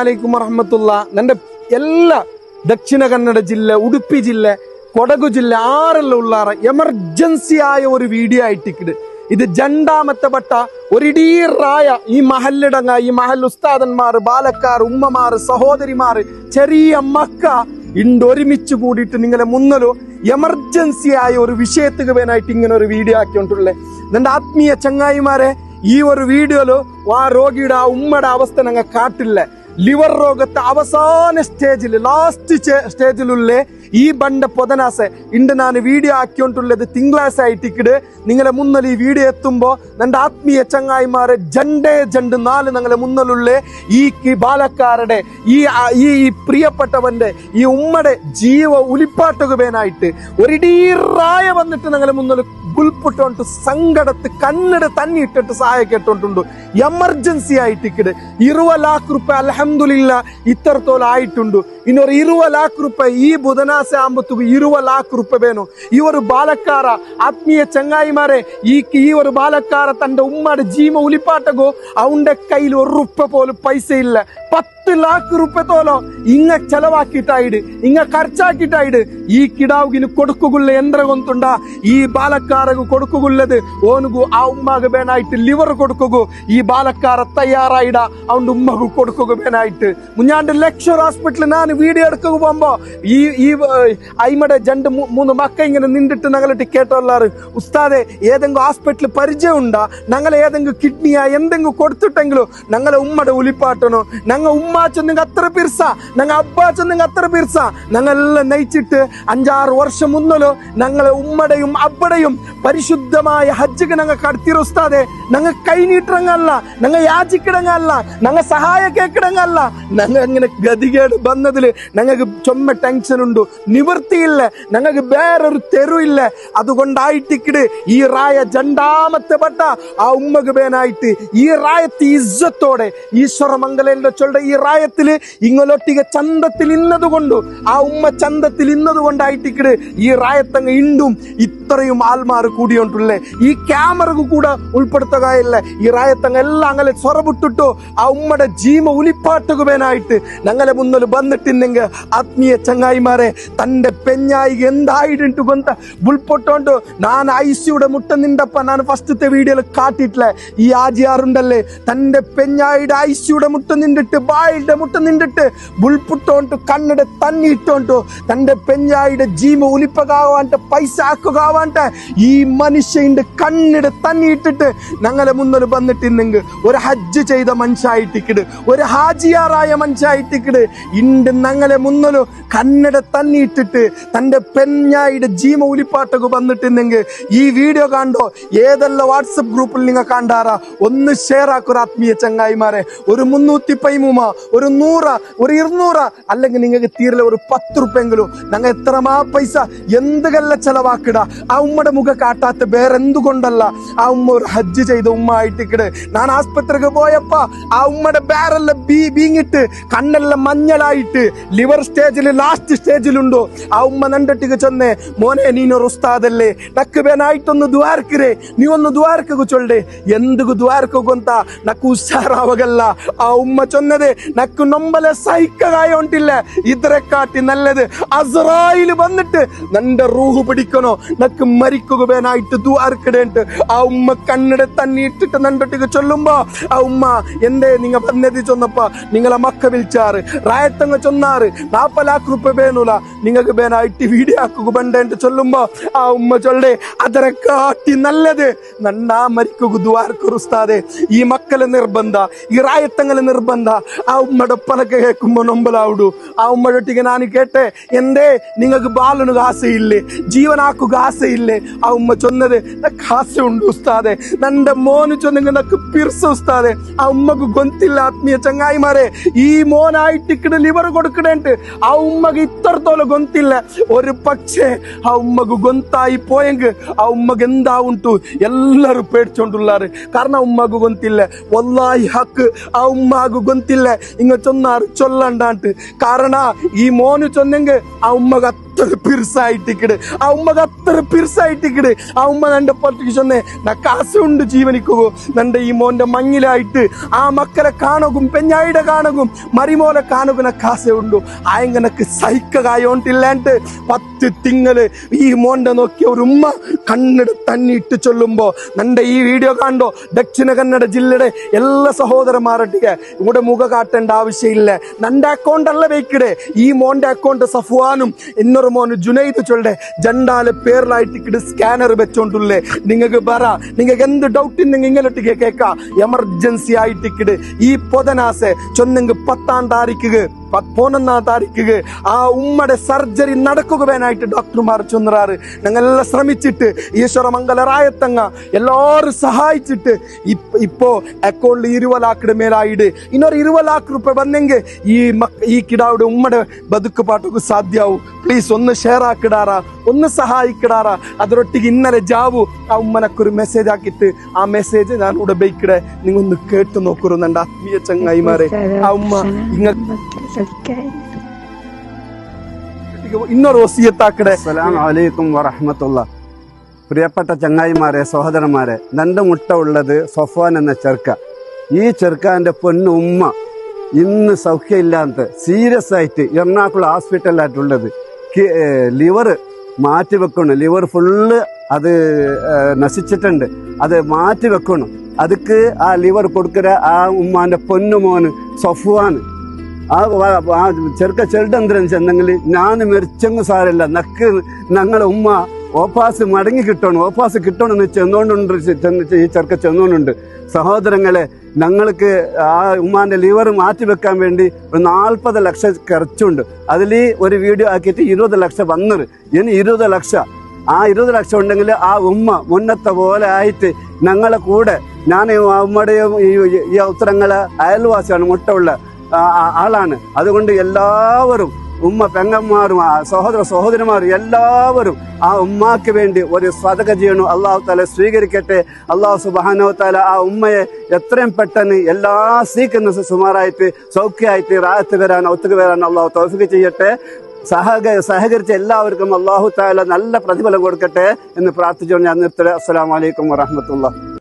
ಅಲೈಕುಂ ವರಹಮತುಲ್ಲ. ನನ್ನ ಎಲ್ಲ ದಕ್ಷಿಣ ಕನ್ನಡ ಜಿಲ್ಲೆ, ಉಡುಪಿ ಜಿಲ್ಲೆ, ಕೊಡಗು ಜಿಲ್ಲೆ ആരെല്ലാം ഉള്ളാറ എമർജൻസി ആയ ഒരു വീഡിയോ ആയിട്ടിക്കിട്. ഇത് ജണ്ടാമത്തെ ബട്ട ഒരിടീ റായ ഈ മഹല്ലിടങ്ങ, ഈ മഹൽ ഉസ്താദന്മാർ, ബാലക്കാർ, ഉമ്മമാർ, സഹോദരിമാർ, ചെറിയ മക്ക ഒരുമിച്ച് കൂടിയിട്ട് നിങ്ങളെ മുന്നലോ എമർജൻസി ആയ ഒരു വിഷയത്തിന് വേനായിട്ട് ഇങ്ങനെ ഒരു വീഡിയോ ആക്കിക്കൊണ്ടുള്ളേ. നിന്റെ ആത്മീയ ചങ്ങായിമാരെ, ഈ ഒരു വീഡിയോയില് ആ രോഗിയുടെ ആ ഉമ്മയുടെ അവസ്ഥ ഞങ്ങൾ കാട്ടില്ല. ലിവർ രോഗത്തെ അവസാന സ്റ്റേജിൽ, ലാസ്റ്റ് സ്റ്റേജിലുള്ള ഈ ബണ്ട പൊതനാസെ ഇണ്ട് ഞാൻ വീഡിയോ ആക്കിക്കൊണ്ടുള്ളത് തിങ്കളാഴ്ച ആയിട്ടിക്കിട്. നിങ്ങളെ മുന്നൽ ഈ വീഡിയോ എത്തുമ്പോ നിന്റെ ആത്മീയ ചങ്ങായിമാരെ ജണ്ട് നാല് നിങ്ങളെ മുന്നലുള്ള ഈ ബാലക്കാരുടെ ഈ പ്രിയപ്പെട്ടവന്റെ ഈ ഉമ്മയുടെ ജീവ ഉലിപ്പാട്ടുകനായിട്ട് ഒരിടീ റായ വന്നിട്ട് നിങ്ങളെ മുന്നിൽ ഗുൽപുട്ടോണ്ട് സങ്കടത്ത് കണ്ണിട് തന്നിട്ടിട്ട് സഹായിക്കേട്ടുണ്ട്. എമർജൻസി ആയിട്ടിക്കിട് 20 ലക്ഷം റുപ്യ അൽഹംദുലില്ലാ ഇത്രത്തോളം ആയിട്ടുണ്ട്. ಇನ್ನೊರು 20 ಲಕ್ಷ ರೂಪಾಯಿ ಈ ಬುಧನಾಸೆ ಆಂಬತ್ತು 20 ಲಕ್ಷ ರೂಪಾಯಿ ಬೇನು. ಇವರು ಬಾಲಕಾರ ಆತ್ಮೀಯ ಚಂಗಾಯಿಮಾರೆ, ಈ ഒരു ബാലക്കാര തന്റെ ഉമ്മയുടെ ജീവ ഉലിപ്പാട്ടകോ അവന്റെ കയ്യിൽ 1 രൂപ പോലും പൈസ ഇല്ല. 10 ലക്ഷം റുപ്യത്തോലോ ഇങ്ങ ചെലവാക്കിട്ടായിട്, ഇങ്ങ ಖರ್ಚಾക്കിട്ടായിട് ഈ കിടാവുകിന് കൊടുക്കുള്ള യന്ത്രം കൊണ്ടുണ്ട ഈ ബാലക്കാരകു കൊടുക്കുള്ളത്. ഓനുಗು ആ ഉമ്മക്ക് ಬೇನಾയിട്ട് ലിവർ കൊടുക്കുകു ഈ ബാലക്കാര തയ്യാറായിട അവന്റെ ഉമ്മക്ക് കൊടുക്കുക ಬೇನಾയിട്ട്. മുഞ്ഞാണ്ട് ലക്ഷർ ഹോസ്പിറ്റലിൽ ഞാൻ വീഡിയോ എടുക്കുക പോകുമ്പോ ഈ അയിമടെ 2-3 മക്ക ഇങ്ങനെ നിന്നിട്ട് ഞങ്ങളിട്ട് കേട്ടോല്ലാറ്, ഉസ്താദെ ഏതെങ്കിലും ഹോസ്പിറ്റലിൽ പരിചയം ഉണ്ടാ, ഞങ്ങളെ ഏതെങ്കിലും കിഡ്നിയാ എന്തെങ്കിലും കൊടുത്തിട്ടെങ്കിലും ഞങ്ങളെ ഉമ്മയുടെ ഉലിപ്പാട്ടണോ. ഞങ്ങൾ ഉമ്മ ചെന്നെങ്കിൽ അത്ര പിർസ, ഞങ്ങൾ അബ്ബ ചെന്നെങ്കിൽ അത്ര പിർസ. ഞങ്ങളെല്ലാം നയിച്ചിട്ട് 5-6 വർഷം മുന്നല്ലോ ഞങ്ങളെ ഉമ്മയുടെയും അബ്ബയുടെയും പരിശുദ്ധമായ ഹജ്ജിക്ക് ഞങ്ങൾ കടത്തിയ ഉസ്താദെ. ഞങ്ങൾ കൈനീട്ടിടങ്ങല്ല, ഞങ്ങൾ യാചിക്കിടങ്ങല്ല, ഞങ്ങൾ സഹായ കേക്കിടങ്ങല്ല. ഞങ്ങൾ ഇങ്ങനെ ഗതികേട് വന്നതില് ഞങ്ങൾക്ക് ചൊമ്മ ടെൻഷൻ ഉണ്ട്, നിവൃത്തിയില്ല, ഞങ്ങൾക്ക് വേറൊരു തെരുവില്ല. അതുകൊണ്ടായിട്ടിക്കിട് ഈ റായ രണ്ടാമത്തെ ബട്ട ആ ഉമ്മക്ക് വേനായിട്ട് ഈ റായത്ത് ഇസ്സത്തോടെ ഈശ്വരമംഗലന്റെ ചൊല്ലുടെ ഈ റായത്തില് ഇങ്ങൊലൊട്ടിക ചന്തത്തിൽ ഇന്നത് കൊണ്ട്, ആ ഉമ്മ ചന്തത്തിൽ ഇന്നത് കൊണ്ടായിട്ടിക്കിട് ഈ റായത്തങ്ങ് ഇണ്ടും ഇത്രയും ആൽമാർ കൂടിയോണ്ടുള്ളേ. ഈ ക്യാമറക്ക് കൂടെ ഉൾപ്പെടുത്തുകയില്ല. ഈ റായത്തങ്ങ് എല്ലാം അങ്ങനെ സ്വറവിട്ടിട്ടോ ആ ഉമ്മയുടെ ജീവ ഉലിപ്പാട്ടുക വേനായിട്ട് ഞങ്ങളെ മുന്നിൽ ಬಂದಿಟ್ಟಿಂಗೆ ಆತ್ಮೀಯ ಚಂಗಾಯಿಮಾರೆ, ತಂದೆ ಪೆഞ്ഞായി എന്തായിട്ടുണ്ട് ಬಂತ ബുൾപൊട്ടോണ്ട് ഞാൻ ഐസിയുടെ മുട്ട നിണ്ടപ്പ ഞാൻ ഫസ്റ്റത്തെ വീഡിയോയിൽ കാട്ടിട്ടില്ല. ഈ ആജിയാറുണ്ടല്ലേ തന്റെ പെഞ്ഞായിയുടെ ഐസിയുടെ മുട്ട നിണ്ടിട്ട് ബായിയുടെ മുട്ട നിണ്ടിട്ട് ബുൾപുട്ടോണ്ട് കണ്ണിടെ തന്നിട്ടോണ്ട് തന്റെ പെഞ്ഞായിയുടെ ജീവ ഉലിപ്പകാവാണ്ട് പൈസ ആക്കുകാവാണ്ട് ഈ മനുഷ്യന്റെ കണ്ണിടെ തന്നിട്ടിട്ട് ഞങ്ങളെ മുന്നിൽ വന്നിട്ടിന്നെങ്കിൽ ഒരു ഹജ്ജ് ചെയ്ത മനുഷ്യായിട്ടിക്കിട്, ഒരു ഹാജിയാറായ മനുഷ്യായിട്ടിക്കിട്. ഇണ്ട് ഞങ്ങളെ മുന്നലോ കന്നഡ തന്നിട്ടിട്ട് തന്റെ പെഞ്ഞായിയുടെ ജീവ ഉലിപ്പാട്ടൊക്കെ വന്നിട്ടുണ്ടെങ്കിൽ ഈ വീഡിയോ കണ്ടോ ഏതെല്ലാം വാട്സപ്പ് ഗ്രൂപ്പിൽ നിങ്ങൾ കണ്ടാറാ ഒന്ന് ഷെയർ ആക്കുക ആത്മീയ ചങ്ങായിമാരെ. ഒരു 313 ഒരു 100 ഒരു 200 അല്ലെങ്കിൽ നിങ്ങൾക്ക് തീരല ഒരു 10 റുപ്യെങ്കിലും ഞങ്ങൾ എത്രമാ പൈസ എന്തുകല്ല ചെലവാക്കിട. ആ ഉമ്മയുടെ മുഖ കാട്ടാത്ത വേറെ എന്തുകൊണ്ടല്ല. ആ ഉമ്മ ഒരു ഹജ്ജ് ചെയ്ത ഉമ്മ ആയിട്ടിക്കിട്. ഞാൻ ആസ്പത്രിക്ക് പോയപ്പ ആ ഉമ്മയുടെ വേറെല്ലാം ബീങ്ങിട്ട് കണ്ണെല്ലാം മഞ്ഞളായിട്ട് ലിവർ സ്റ്റേജിൽ ലാസ്റ്റ് സ്റ്റേജിലുണ്ടോ. ആ ഉമ്മ നണ്ടിട്ടിക്ക് ചെന്നേ, മോനെ നീനൊരു ഉസ്താദല്ലേ, നക്ക് ಬೇನಾയിട്ടൊന്ന് ദ്വാരക്കരേ, നീ ഒന്ന് ദ്വാരക്കു ചൊല്ലേ. എന്തുకు ദ്വാരക്കൊಂತ ನಕ್ಕು ഉഷാറാവകല്ല. ആ ഉമ്മ ചൊന്നത് നക്ക് നൊമ്പലെ സഹിക്കായ ഉണ്ടില്ല, ഇതരെ കാട്ടി നല്ലത് അസ്രായിൽ വന്നിട്ട് നന്റെ റൂഹ് പിടിക്കണോ, നക്ക് മരിക്കുക ಬೇನಾയിട്ട് ദ്വാരക്കടേണ്ട്. ആ ഉമ്മ കണ്ണിടെ തന്നിട്ടിട്ട് നണ്ടിട്ടിക്ക് ചൊല്ലുമ്പോ ആ ഉമ്മ എന്തേ നിങ്ങ വന്നത് ചൊന്നപ്പ നിങ്ങളെ മക്ക വിളിച്ചാറ് റായത്തങ്ങ ചൊന്നാറ് 40 ലക്ഷം റുപ്യ ಬೇನೂല നിങ്ങൾക്ക് ಬೇನಾയിട്ട് വീഡിയോ ആക്കുക ബണ്ടേണ്ട് ചൊല്ലുമ്പോ ആ ഉമ്മ ചൊല്ലേ അതരെ കാട്ടി നല്ലത് നന്നാ മരിക്കുക ദ്വാരക്കൊരു ഉസ്താദെ. ഈ മക്കളെ നിർബന്ധ, ഈ റായത്തങ്ങളെ നിർബന്ധ. ആ ഉമ്മയുടെ പലക്കെ കേൾക്കുമ്പോ നൊമ്പലാവിടു. ആ ഉമ്മയൊട്ടിಗೆ ನಾನು കേട്ടെ, എന്തേ നിങ്ങൾക്ക് ബാലനുക ആസയില്ലേ, ജീവനാക്കുക ആസയില്ലേ. ആ ഉമ്മ ചൊന്നത് നക്ക് ആസ ഉണ്ട് ഉസ്താദെ, നന്റെ മോന് ചൊന്നെങ്കിൽ നക്ക് പിർസ ഉസ്താദെ. ആ ഉമ്മക്ക് ഗൊന്തില്ല ആത്മീയ ചങ്ങായിമാരെ, ഈ മോനായിട്ടിക്കിട് ലിവർ കൊടുക്കണേണ്ട് ആ ഉമ്മക്ക് ഇത്രത്തോളം ഗൊന്തില്ല. ഒരു പക്ഷേ ആ ഉമ്മക്ക് ഗൊന്തായി പോയെങ്കിൽ ആ ഉമ്മക്ക് എന്താ ഉಂಟು ಎಲ್ಲರೂ പേടിച്ചോണ്ടുള്ളാറ്. കാരണം ഉമ്മക്ക് ഗൊന്തില്ല, വല്ലാഹി ഹക്ക് ആ ഉമ്മക്ക് ഗൊന്തില്ല. ഇങ്ങ ചൊന്നാറ് ചൊല്ലണ്ടാണ്ട്. കാരണ ഈ മോന് ചൊന്നെങ്കിൽ ആ ഉമ്മക്ക് ಅತ್ತರ ಪಿರ್ಸಾಯಿಟ್ಟಿಕ್ಕಿಡು ಆ ಉಮ್ಮಗ ಅತ್ತರ ಪಿರ್ಸಾಯಿಟ್ಟಿಕ್ಕಿಡು ಆ ಉಮ್ಮ ನಂಡೆ ಪಟ್ಟಿಗೆ ಸೊನ್ನೆ ನಾ ಕಾಸು ಉಂಡು ಜೀವನಿಕ್ಕೂ ನಂಡೆ ಈ മോന്റെ മങ്ങിലായിട്ട് ആ മക്കളെ കാണും പെഞ്ഞായിടെ കാണും മരിമോലെ കാണുന്ന കാസെ ഉണ്ടു ആയങ്ങനക്ക് സഹിക്കായോണ്ടില്ലാണ്ട് 10 തിങ്കള് ഈ മോന്റെ നോക്കിയ ഒരു ഉമ്മ കണ്ണിട തന്നി ഇട്ട് ചൊല്ലുമ്പോ നന്റെ ഈ വീഡിയോ കണ്ടോ ദക്ഷിണ കന്നഡ ജില്ലയുടെ എല്ലാ സഹോദരന്മാരട്ടിಗೆ ഇവിടെ മുഖ കാട്ടേണ്ട ആവശ്യമില്ല നന്റെ അക്കൗണ്ട് അല്ല വെക്കിടെ ഈ മോന്റെ അക്കൗണ്ട് സഫ്വാനും ഇന്നൊരു മോന് ജുനൈദ് ചൊല്ലെ ജണ്ടാലെ പേരിലായിട്ട് സ്കാനർ വെച്ചോണ്ടുള്ളേ നിങ്ങൾക്ക് പറ നിങ്ങൾക്ക് എന്ത് ഡൗട്ട് ഉണ്ടെങ്കിൽ ഇങ്ങനൊട്ടിക്ക് കേൾക്കാം എമർജൻസി ആയിട്ടിക്കിട് ഈ പൊതനാസെ ചൊന്നെങ്കിൽ 10-ാം താരീഖ് 11-ാം താരീഖ് ആ ഉമ്മയുടെ സർജറി നടക്കുകയായിട്ട് ഡോക്ടർമാർ ചൊന്നറാറ് ഞങ്ങളെല്ലാം ശ്രമിച്ചിട്ട് ഈശ്വരമംഗലറായത്തങ്ങ എല്ലാവരും സഹായിച്ചിട്ട് ഇപ്പോ അക്കൗണ്ടിൽ 20 ലാഖിന്റെ മേലായിട്ട് ഇന്നൊരു 20 ലാഖ് രൂപ വന്നെങ്കിൽ ഈ കിടാവിടെ ഉമ്മയുടെ ബതുക്ക് പാട്ടൊക്കെ സാധ്യമാവും പ്ലീസ് ഒന്ന് ഷെയർ ആക്കിടാറാ ഒന്ന് സഹായിക്കിടാറാ അതിരൊട്ടിക്ക് ഇന്നലെ ജാവു ആ ഉമ്മനക്കൊരു മെസ്സേജ് ആക്കിയിട്ട് ആ മെസ്സേജ് ഞാൻ ഇവിടെ ബൈക്കിടെ നിങ്ങൊന്ന് കേട്ടു നോക്കുന്നുണ്ട് ആത്മീയ ചങ്ങായിമാരെ ആ ഉമ്മ ഇന്നൊരു വസിയത്താക്കടെ. അസ്സലാമു അലൈക്കും വറഹ്മത്തുള്ളാഹി. പ്രിയപ്പെട്ട ചങ്ങായിമാരെ, സഹോദരന്മാരെ, നന്റെ മുട്ട ഉള്ളത് സഫ്വാൻ എന്ന ചെറുക്ക. ഈ ചെറുക്കാന്റെ പൊന്നു ഉമ്മ ഇന്ന് സൗഖ്യമില്ലാത്ത സീരിയസ് ആയിട്ട് എറണാകുളം ഹോസ്പിറ്റലിലായിട്ടുള്ളത്. ലിവർ മാറ്റി വെക്കണം, ലിവർ ഫുള്ള് അത് നശിച്ചിട്ടുണ്ട്, അത് മാറ്റി വെക്കണം. അതുക്ക് ആ ലിവർ കൊടുക്കുന്ന ആ ഉമ്മാന്റെ പൊന്നുമോന് സഫ്വാൻ ആ ചെറുക്ക ചെറുടെന്തിനെന്ന് ചെന്നെങ്കിൽ ഞാൻ മെരിച്ചെങ്ങ് സാരല്ല നക്ക് ഞങ്ങളെ ഉമ്മ ഓപ്പാസ് മടങ്ങി കിട്ടണം, ഓപ്പാസ് കിട്ടണമെന്ന് ചെന്നോണ്ടുണ്ട്. ഈ ചെറുക്ക ചെന്നോണ്ടുണ്ട്. സഹോദരങ്ങളെ, ഞങ്ങൾക്ക് ആ ഉമ്മാന്റെ ലിവർ മാറ്റി വെക്കാൻ വേണ്ടി ഒരു 40 ലക്ഷം ఖర్చుണ്ട്. അതിൽ ഒരു വീഡിയോ ആക്കിയിട്ട് 20 ലക്ഷം വന്നത്. ഇനി 20 ലക്ഷം, ആ 20 ലക്ഷം ഉണ്ടെങ്കിൽ ആ ഉമ്മ മുന്നത്തെ പോലെ ആയിട്ട് ഞങ്ങളെ കൂടെ, ഞാൻ ഉമ്മയുടെയും ഈ ഉത്തരങ്ങളെ അയൽവാസിയാണ്, മുട്ടുള്ള ആളാണ്. അതുകൊണ്ട് എല്ലാവരും ഉമ്മ പെങ്ങന്മാരും സഹോദരന്മാരും എല്ലാവരും ആ ഉമ്മാക്ക് വേണ്ടി ഒരു സദഖ ചെയ്യണം. അള്ളാഹു താല സ്വീകരിക്കട്ടെ. അള്ളാഹു സുബ്ഹാനഹു വ തആല ആ ഉമ്മയെ എത്രയും പെട്ടെന്ന് എല്ലാ സീക്കുന്ന സുമാറായിട്ട് സൗഖ്യമായിട്ട് റാഹത്ത് വരാൻ ഒത്തുക വരാൻ അള്ളാഹു തൗഫീഖ് ചെയ്യട്ടെ. സഹകരിച്ച എല്ലാവർക്കും അള്ളാഹു താല നല്ല പ്രതിഫലം കൊടുക്കട്ടെ എന്ന് പ്രാർത്ഥിച്ചുകൊണ്ട് ഞാൻ നിർത്തട്ടെ. അസ്സലാമു അലൈക്കും വറഹ്മത്തുള്ളാഹി.